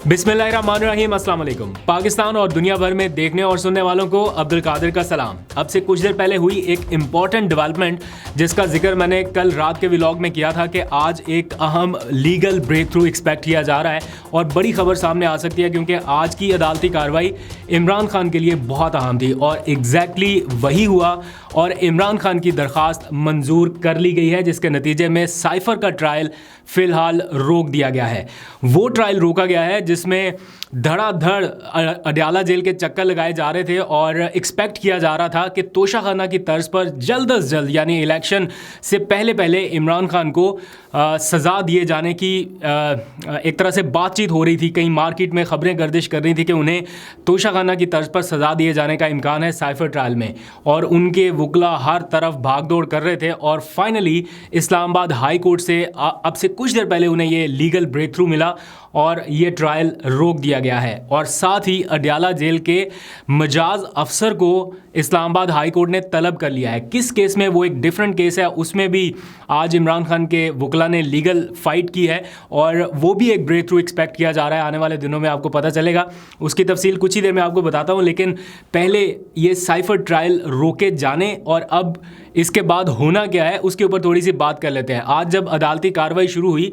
बिस्मिल्लाहिर्रहमानिर्रहीम, अस्सलाम वालेकुम। पाकिस्तान और दुनिया भर में देखने और सुनने वालों को अब्दुल कादिर का सलाम। अब से कुछ देर पहले हुई एक इम्पॉर्टेंट डेवलपमेंट जिसका जिक्र मैंने कल रात के व्लॉग में किया था कि आज एक अहम लीगल ब्रेक थ्रू एक्सपेक्ट किया जा रहा है और बड़ी खबर सामने आ सकती है क्योंकि आज की अदालती कार्रवाई इमरान खान के लिए बहुत अहम थी और एग्जैक्टली वही हुआ और इमरान खान की दरख्वास्त मंजूर कर ली गई है, जिसके नतीजे में साइफर का ट्रायल फ़िलहाल रोक दिया गया है। वो ट्रायल रोका गया है जिसमें धड़ाधड़ अडयाला जेल के चक्कर लगाए जा रहे थे और एक्सपेक्ट किया जा रहा था कि तोशाखाना की तर्ज पर जल्द अज जल्द यानी इलेक्शन से पहले पहले इमरान खान को सज़ा दिए जाने की एक तरह से बातचीत हो रही थी। कहीं मार्केट में ख़बरें गर्दिश कर रही थी कि उन्हें तोशाखाना की तर्ज पर सज़ा दिए जाने का इम्कान है साइफर ट्रायल में, और उनके वकला हर तरफ भाग दौड़ कर रहे थे और फाइनली इस्लामाबाद हाई कोर्ट से अब से कुछ देर पहले उन्हें ये लीगल ब्रेक थ्रू मिला और ये ट्रायल रोक दिया गया है। और साथ ही अडयाला जेल के मजाज अफसर को इस्लामाबाद हाई कोर्ट ने तलब कर लिया है। किस केस में, वो एक डिफरेंट केस है, उसमें भी आज इमरान खान के वकला ने लीगल फाइट की है और वो भी एक ब्रेक थ्रू एक्सपेक्ट किया जा रहा है। आने वाले दिनों में आपको पता चलेगा, उसकी तफसील कुछ ही देर में आपको बताता हूँ। लेकिन पहले ये साइफर ट्रायल रोके जाने और अब इसके बाद होना क्या है उसके ऊपर थोड़ी सी बात कर लेते हैं। आज जब अदालती कार्रवाई शुरू हुई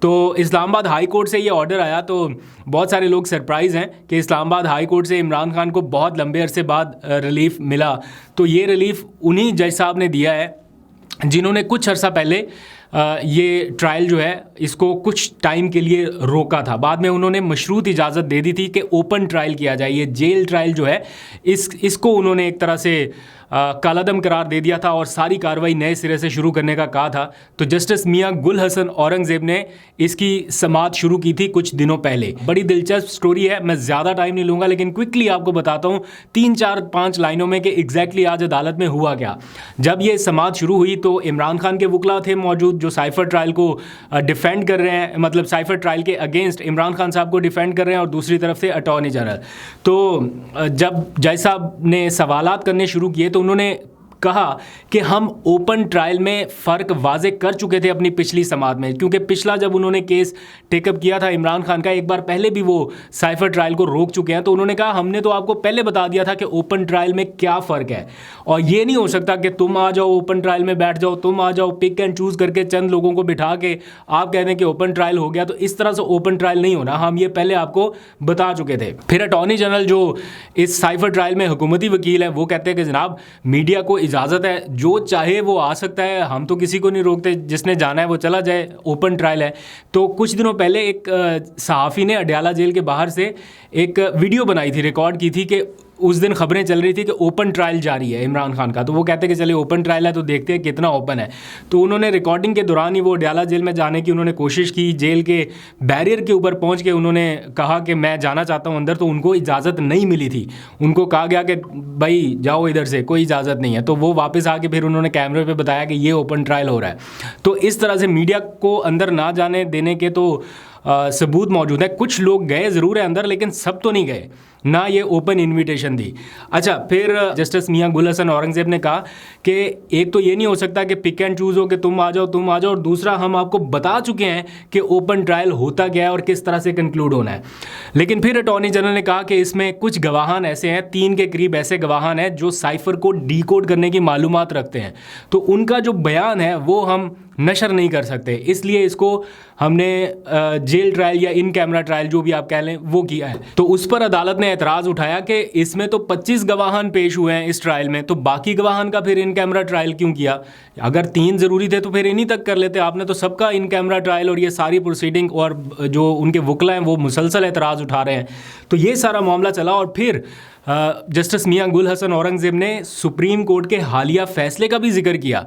तो इस्लामाबाद हाई कोर्ट से ये ऑर्डर आया तो बहुत सारे लोग सरप्राइज़ हैं कि इस्लामाबाद हाई कोर्ट से इमरान खान को बहुत लंबे अरसे बाद रिलीफ मिला। तो ये रिलीफ उन्हीं जज साहब ने दिया है जिन्होंने कुछ अर्सा पहले ये ट्रायल जो है इसको कुछ टाइम के लिए रोका था। बाद में उन्होंने मशरूत इजाज़त दे दी थी कि ओपन ट्रायल किया जाए। ये जेल ट्रायल जो है इसको उन्होंने एक तरह से कालादम करार दे दिया था और सारी कार्रवाई नए सिरे से शुरू करने का कहा था। तो जस्टिस मियां गुल हसन औरंगज़ेब ने इसकी समाअत शुरू की थी कुछ दिनों पहले। बड़ी दिलचस्प स्टोरी है, मैं ज़्यादा टाइम नहीं लूँगा लेकिन क्विकली आपको बताता हूँ 3-4-5 लाइनों में कि एग्जैक्टली आज अदालत में हुआ क्या। जब ये समाअत शुरू हुई तो इमरान खान के वकला थे मौजूद जो साइफर ट्रायल को डिफेंड कर रहे हैं, मतलब साइफर ट्रायल के अगेंस्ट इमरान खान साहब को डिफेंड कर रहे हैं, और दूसरी तरफ से अटॉर्नी जनरल। तो जब जज साहब ने सवालात करने शुरू किए तो उन्होंने कहा कि हम ओपन ट्रायल में फ़र्क वाजे कर चुके थे अपनी पिछली समाअत में, क्योंकि पिछला जब उन्होंने केस टेकअप किया था इमरान खान का, एक बार पहले भी वो साइफर ट्रायल को रोक चुके हैं। तो उन्होंने कहा हमने तो आपको पहले बता दिया था कि ओपन ट्रायल में क्या फ़र्क है, और ये नहीं हो सकता कि तुम आ जाओ ओपन ट्रायल में बैठ जाओ, तुम आ जाओ पिक एंड चूज़ करके चंद लोगों को बिठा के आप कह दें कि ओपन ट्रायल हो गया। तो इस तरह से ओपन ट्रायल नहीं होना, हम ये पहले आपको बता चुके थे। फिर अटॉर्नी जनरल जो इस साइफर ट्रायल में हुकूमती वकील है वो कहते हैं कि जनाब मीडिया को इजाज़त है, जो चाहे वो आ सकता है, हम तो किसी को नहीं रोकते, जिसने जाना है वो चला जाए, ओपन ट्रायल है। तो कुछ दिनों पहले एक सहाफ़ी ने अडयाला जेल के बाहर से एक वीडियो बनाई थी, रिकॉर्ड की थी कि उस दिन खबरें चल रही थी कि ओपन ट्रायल जारी है इमरान खान का। तो वो कहते हैं कि चलिए ओपन ट्रायल है तो देखते हैं कितना ओपन है। तो उन्होंने रिकॉर्डिंग के दौरान ही वो अडयाला जेल में जाने की उन्होंने कोशिश की, जेल के बैरियर के ऊपर पहुंच के उन्होंने कहा कि मैं जाना चाहता हूं अंदर, तो उनको इजाज़त नहीं मिली थी। उनको कहा गया कि भाई जाओ इधर से, कोई इजाज़त नहीं है। तो वो वापस आके फिर उन्होंने कैमरे पर बताया कि ये ओपन ट्रायल हो रहा है। तो इस तरह से मीडिया को अंदर ना जाने देने के तो सबूत मौजूद है। कुछ लोग गए ज़रूर है अंदर लेकिन सब तो नहीं गए, ना ये ओपन इनविटेशन दी। अच्छा, फिर जस्टिस मियां गुल हसन औरंगज़ेब ने कहा कि एक तो ये नहीं हो सकता कि पिक एंड चूज़ हो कि तुम आ जाओ, और दूसरा हम आपको बता चुके हैं कि ओपन ट्रायल होता क्या है और किस तरह से कंक्लूड होना है। लेकिन फिर अटॉर्नी जनरल ने कहा कि इसमें कुछ गवाहान ऐसे हैं, 3 के करीब ऐसे गवाहान हैं जो साइफर को डीकोड करने की मालूमात रखते हैं, तो उनका जो बयान है वो हम नशर नहीं कर सकते, इसलिए इसको हमने जेल ट्रायल या इन कैमरा ट्रायल जो भी आप कह लें वो किया है। तो उस पर अदालत ने एतराज़ उठाया कि इसमें तो 25 गवाहान पेश हुए हैं इस ट्रायल में, तो बाकी गवाहान का फिर इन कैमरा ट्रायल क्यों किया? अगर 3 ज़रूरी थे तो फिर इन्हीं तक कर लेते, आपने तो सबका इन कैमरा ट्रायल और ये सारी प्रोसीडिंग, और जो उनके वकला हैं वो मुसलसल एतराज़ उठा रहे हैं। तो ये सारा मामला चला और फिर जस्टिस मियां गुल हसन औरंगज़ेब ने सुप्रीम कोर्ट के हालिया फ़ैसले का भी जिक्र किया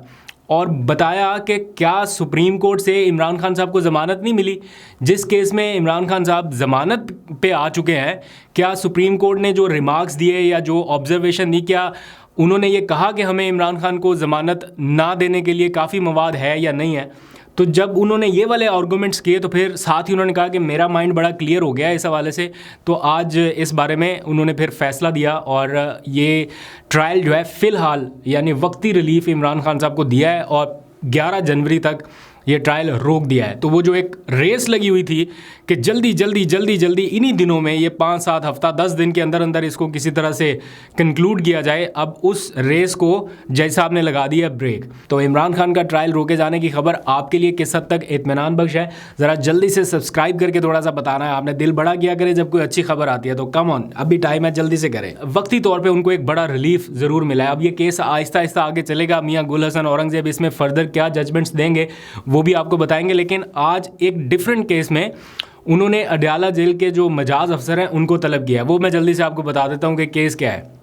और बताया कि क्या सुप्रीम कोर्ट से इमरान खान साहब को ज़मानत नहीं मिली। जिस केस में इमरान खान साहब ज़मानत पे आ चुके हैं, क्या सुप्रीम कोर्ट ने जो रिमार्क्स दिए या जो ऑब्जर्वेशन दी, क्या उन्होंने ये कहा कि हमें इमरान खान को ज़मानत ना देने के लिए काफ़ी मवाद है या नहीं है? तो जब उन्होंने ये वाले आर्गूमेंट्स किए तो फिर साथ ही उन्होंने कहा कि मेरा माइंड बड़ा क्लियर हो गया है इस हवाले से। तो आज इस बारे में उन्होंने फिर फैसला दिया और ये ट्रायल जो है फ़िलहाल यानी वक्ती रिलीफ इमरान खान साहब को दिया है और 11 जनवरी तक ये ट्रायल रोक दिया है। तो वो जो एक रेस लगी हुई थी कि जल्दी जल्दी जल्दी जल्दी इन्हीं दिनों में, ये 5-7 हफ्ता 10 दिन के अंदर अंदर इसको किसी तरह से कंक्लूड किया जाए, अब उस रेस को जज साहब ने लगा दिया ब्रेक। तो इमरान खान का ट्रायल रोके जाने की खबर आपके लिए किस हद तक इत्मीनान बख्श है, ज़रा जल्दी से सब्सक्राइब करके थोड़ा सा बताना है। आपने दिल बड़ा किया करे जब कोई अच्छी खबर आती है, तो कम ऑन, अभी टाइम है, जल्दी से करें। वक्ती तौर पर उनको एक बड़ा रिलीफ ज़रूर मिला है। अब ये केस आहिस्ता आहिस्ता आगे चलेगा। मियाँ गुल हसन औरंगजेब इसमें फर्दर क्या जजमेंट्स देंगे वो भी आपको बताएंगे। लेकिन आज एक डिफरेंट केस में उन्होंने अडयाला जेल के जो मजाज अफसर हैं उनको तलब किया है। वो मैं जल्दी से आपको बता देता हूँ कि केस क्या है।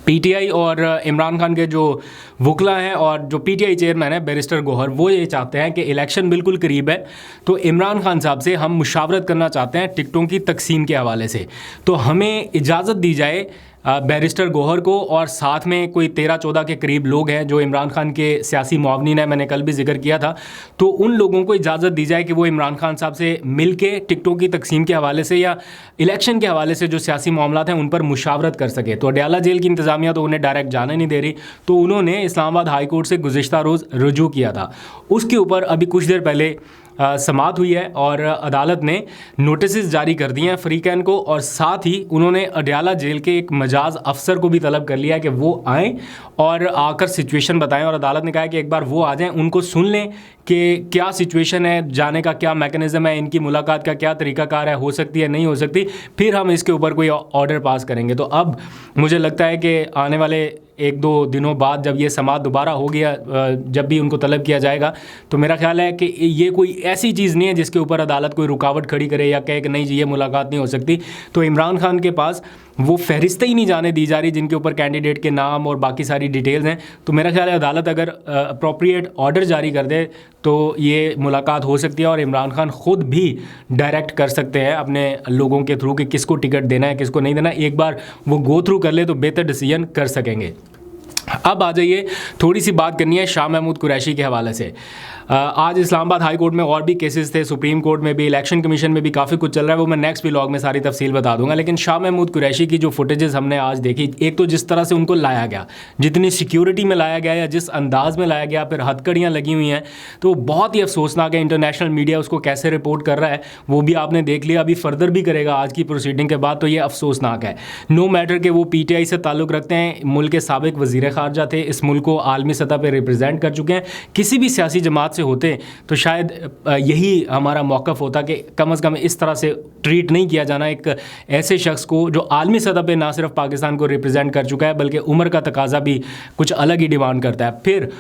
पीटीआई और इमरान खान के जो वकला हैं और जो पीटीआई चेयरमैन है बैरिस्टर गौहर, वो ये चाहते हैं कि इलेक्शन बिल्कुल करीब है, तो इमरान खान साहब से हम मुशावरत करना चाहते हैं टिकटों की तकसीम के हवाले से। तो हमें इजाज़त दी जाए बैरिस्टर गौहर को और साथ में कोई 13-14 के करीब लोग हैं जो इमरान खान के सियासी मुआवनीन है, मैंने कल भी जिक्र किया था, तो उन लोगों को इजाज़त दी जाए कि वो इमरान खान साहब से मिल के टिकटों की तकसीम के हवाले से या इलेक्शन के हवाले से जो सियासी मामलात हैं उन पर मुशावरत कर सके। तो अडयाला जेल की इंतज़ामिया तो उन्हें डायरेक्ट जाने नहीं दे रही, तो उन्होंने इस्लामाबाद हाई कोर्ट से गुज़िश्ता रोज़ रुजू किया था। उसके ऊपर अभी कुछ देर पहले समाअत हुई है और अदालत ने नोटिस जारी कर दिए हैं फ्रीकैन को, और साथ ही उन्होंने अडयाला जेल के एक मजाज अफसर को भी तलब कर लिया है कि वो आएँ और आकर सिचुएशन बताएं। और अदालत ने कहा है कि एक बार वो आ जाएं, उनको सुन लें कि क्या सिचुएशन है, जाने का क्या मैकेनिज़्म है, इनकी मुलाकात का क्या तरीक़ाकार है, हो सकती है नहीं हो सकती, फिर हम इसके ऊपर कोई ऑर्डर पास करेंगे। तो अब मुझे लगता है कि आने वाले 1-2 दिनों बाद जब ये समाअत दोबारा हो गया, जब भी उनको तलब किया जाएगा, तो मेरा ख्याल है कि ये कोई ऐसी चीज़ नहीं है जिसके ऊपर अदालत कोई रुकावट खड़ी करे या कहे कि नहीं जी ये मुलाकात नहीं हो सकती। तो इमरान खान के पास वो फहरिस्तें ही नहीं जाने दी जा रही जिनके ऊपर कैंडिडेट के नाम और बाकी सारी डिटेल्स हैं। तो मेरा ख्याल है अदालत अगर अप्रोप्रिएट ऑर्डर जारी कर दे तो ये मुलाकात हो सकती है और इमरान खान ख़ुद भी डायरेक्ट कर सकते हैं अपने लोगों के थ्रू कि किसको टिकट देना है किसको नहीं देना। एक बार वो गो थ्रू कर ले तो बेहतर डिसीजन कर सकेंगे। अब आ जाइए, थोड़ी सी बात करनी है शाह महमूद कुरैशी के हवाले से। आज इस्लामाबाद हाई कोर्ट में और भी केसेस थे, सुप्रीम कोर्ट में भी, इलेक्शन कमीशन में भी काफ़ी कुछ चल रहा है, वो मैं नेक्स्ट व्लॉग में सारी तफसील बता दूंगा। लेकिन शाह महमूद कुरैशी की जो फुटेजेस हमने आज देखी, एक तो जिस तरह से उनको लाया गया, जितनी सिक्योरिटी में लाया गया या जिस अंदाज में लाया गया, फिर हथकड़ियाँ लगी हुई हैं, तो बहुत ही अफसोसनाक है। इंटरनेशनल मीडिया उसको कैसे रिपोर्ट कर रहा है वो भी आपने देख लिया, अभी फर्दर भी करेगा आज की प्रोसीडिंग के बाद, तो ये अफसोसनाक है। नो मैटर कि वो पीटीआई से ताल्लुक़ रखते हैं, मुल्क के साबिक वज़ीर ख़ारजा थे, इस मुल्क को आलमी सतह पर रिप्रेजेंट कर चुके हैं, किसी भी सियासी जमात से होते तो शायद यही हमारा मौक़िफ़ होता कि कम से कम इस तरह से ट्रीट नहीं किया जाना एक ऐसे शख्स को जो आलमी सतह पे ना सिर्फ पाकिस्तान को रिप्रेजेंट कर चुका है बल्कि उम्र का तकाजा भी कुछ अलग ही डिमांड करता है। फिर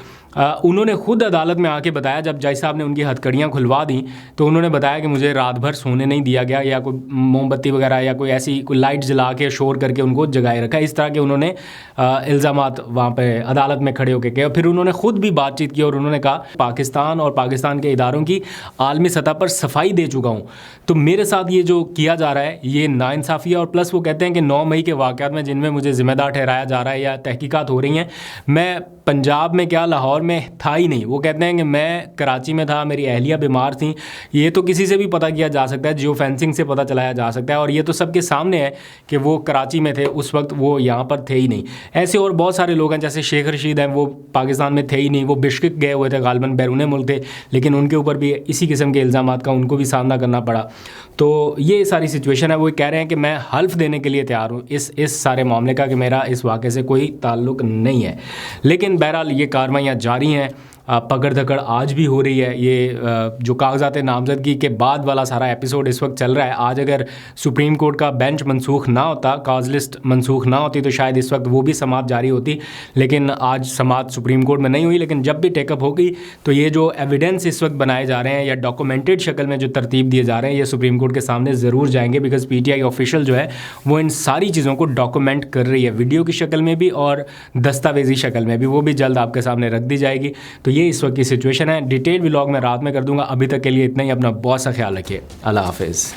उन्होंने खुद अदालत में आके बताया, जब जज साहब ने उनकी हथकड़ियाँ खुलवा दी तो उन्होंने बताया कि मुझे रात भर सोने नहीं दिया गया या कोई मोमबत्ती वगैरह या कोई ऐसी कोई लाइट जला के शोर करके उनको जगाए रखा। इस तरह के उन्होंने इल्ज़ामात वहाँ पे अदालत में खड़े होकर किए। फिर उन्होंने खुद भी बातचीत की और उन्होंने कहा पाकिस्तान और पाकिस्तान के इदारों की आलमी सतह पर सफाई दे चुका हूँ, तो मेरे साथ ये जो किया जा रहा है ये नाइंसाफ़ी है। और प्लस वो कहते हैं कि 9 मई के वाक़यात में जिनमें मुझे ज़िम्मेदार ठहराया जा रहा है या तहकीकात हो रही हैं, मैं पंजाब में क्या लाहौर में था ही नहीं। वो कहते हैं कि मैं कराची में था, मेरी अहलिया बीमार थी, ये तो किसी से भी पता किया जा सकता है, जियो फेंसिंग से पता चलाया जा सकता है, और ये तो सबके सामने है कि वो कराची में थे, उस वक्त वो यहाँ पर थे ही नहीं। ऐसे और बहुत सारे लोग हैं, जैसे शेख रशीद हैं, वो पाकिस्तान में थे ही नहीं, वो बिश्केक गए हुए थे, गालिबन बैरून मुल्क थे, लेकिन उनके ऊपर भी इसी किस्म के इल्ज़ामात का उनको भी सामना करना पड़ा। तो ये सारी सिचुएशन है। वो कह रहे हैं कि मैं हल्फ देने के लिए तैयार हूँ इस सारे मामले का कि मेरा इस वाक़े से कोई ताल्लुक़ नहीं है। लेकिन बहरहाल ये कार्रवाइयाँ जारी हैं, पकड़ धकड़ आज भी हो रही है। ये जो कागजात नामजदगी के बाद वाला सारा एपिसोड इस वक्त चल रहा है। आज अगर सुप्रीम कोर्ट का बेंच मनसूख ना होता, काज लिस्ट मनसूख ना होती, तो शायद इस वक्त वो भी समाअत जारी होती, लेकिन आज समाअत सुप्रीम कोर्ट में नहीं हुई। लेकिन जब भी टेकअप होगी तो ये जो एविडेंस इस वक्त बनाए जा रहे हैं या डॉक्यूमेंटेड शक्ल में जो तरतीब दिए जा रहे हैं, ये सुप्रीम कोर्ट के सामने ज़रूर जाएंगे, बिकॉज पीटीआई ऑफिशियल जो है वो इन सारी चीज़ों को डॉक्यूमेंट कर रही है, वीडियो की शक्ल में भी और दस्तावेजी शक्ल में भी, वो भी जल्द आपके सामने रख दी जाएगी। तो ये इस वक्त की सिचुएशन है। डिटेल व्लॉग मैं रात में कर दूंगा। अभी तक के लिए इतना ही। अपना बहुत सा ख्याल रखिए। अल्लाह हाफिज़।